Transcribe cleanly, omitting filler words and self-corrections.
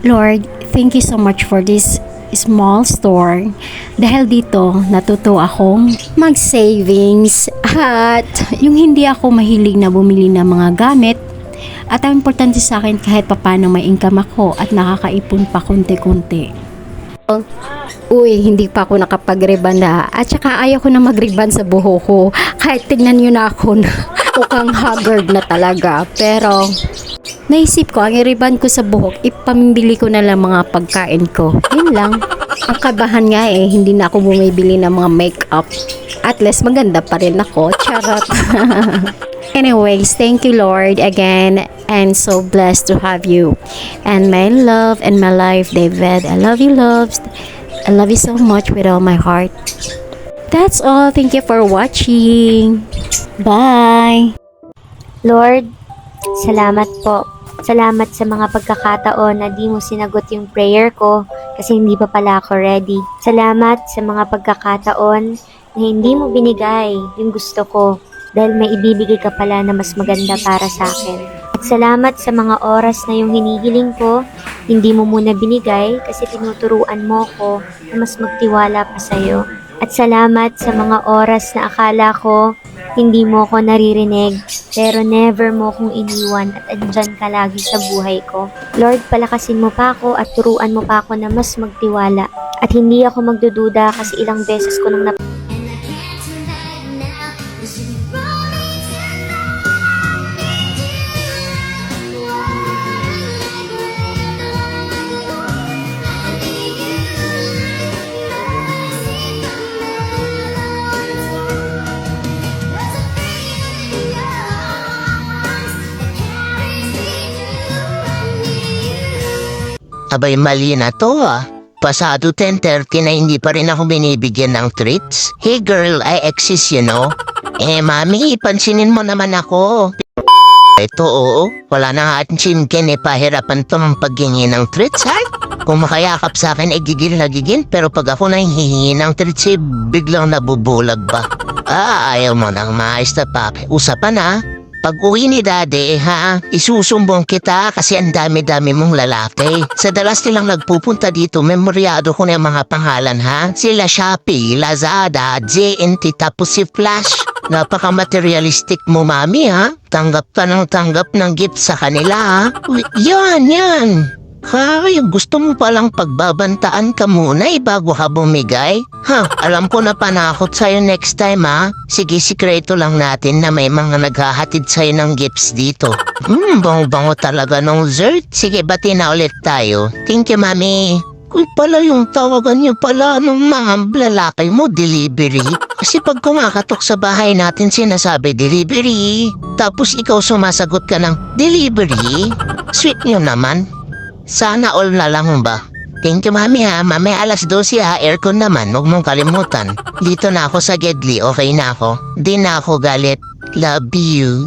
Lord, thank you so much for this small store. Dahil dito, natuto akong mag-savings at yung hindi ako mahilig na bumili ng mga gamit. At ang importante sa akin kahit papano may income ako at nakakaipon pa konti-konti. Uy, hindi pa ako nakapag-ribbon na. At saka ayaw ko na mag-ribbon sa buhok ko. Kahit tignan nyo na ako na mukhang haggard na talaga. Pero naisip ko, ang i-ribbon ko sa buhok, ipamili ko na lang mga pagkain ko. Yun lang. Ang kabahan nga hindi na ako bumibili ng mga makeup. At least maganda pa rin ako. Charot. Anyways, thank you Lord again, and so blessed to have you and my love and my life, David. I love you, loves. I love you so much with all my heart. That's all. Thank you for watching. Bye. Lord, salamat po. Salamat sa mga pagkakataon na di mo sinagot yung prayer ko kasi hindi pa pala ako ready. Salamat sa mga pagkakataon na hindi mo binigay yung gusto ko dahil may ibibigay ka pala na mas maganda para sa akin. At salamat sa mga oras na yung hinihiling ko, hindi mo muna binigay kasi tinuturuan mo ko na mas magtiwala pa sa'yo. At salamat sa mga oras na akala ko hindi mo ko naririnig, pero never mo kong iniwan at andyan ka lagi sa buhay ko. Lord, palakasin mo pa ako at turuan mo pa ako na mas magtiwala. At hindi ako magdududa kasi ilang beses ko nang Abay, mali na to Pasado 10:30 na hindi pa rin ako binibigyan ng treats. Hey girl, I exist, you know. Mami, pansinin mo naman ako. Ito, oo. Wala na nga ating chinken pahirapan to ng paghingi ng treats, ha? Kung makayakap sa akin, gigil na gigil. Pero pag ako na hihingi ng treats, biglang nabubulag ba? Ayaw mo nang maayos na papi. Usapan, ha? Pag uwi ni Daddy, isusumbong kita kasi ang dami-dami mong lalaki. Sa dalas nilang nagpupunta dito, memoryado ko na yung mga pangalan, ha? Sila Shopee, Lazada, JNT, tapos si Flash. Napaka-materialistic mo, mami, ha? Tanggap ka ng gift sa kanila, ha? Yan. Yung gusto mo palang pagbabantaan ka muna bago ka bumigay? Alam ko na panakot sa'yo next time, ha? Sige, sikreto lang natin na may mga naghahatid sa'yo ng gifts dito. Bango-bango talaga nung dessert. Sige, bati na ulit tayo. Thank you, mami. Uy, pala yung tawagan niyo pala ng mga lalaki mo, delivery. Kasi pag kumakatok sa bahay natin, sinasabi delivery. Tapos ikaw sumasagot ka ng delivery. Sweet niyo naman. Sana all na lang ba? Thank you, mami, ha. Mamaya alas 12, ha. Aircon naman. Huwag mong kalimutan. Dito na ako sa Gedli. Okay na ako. Di na ako galit. Love you.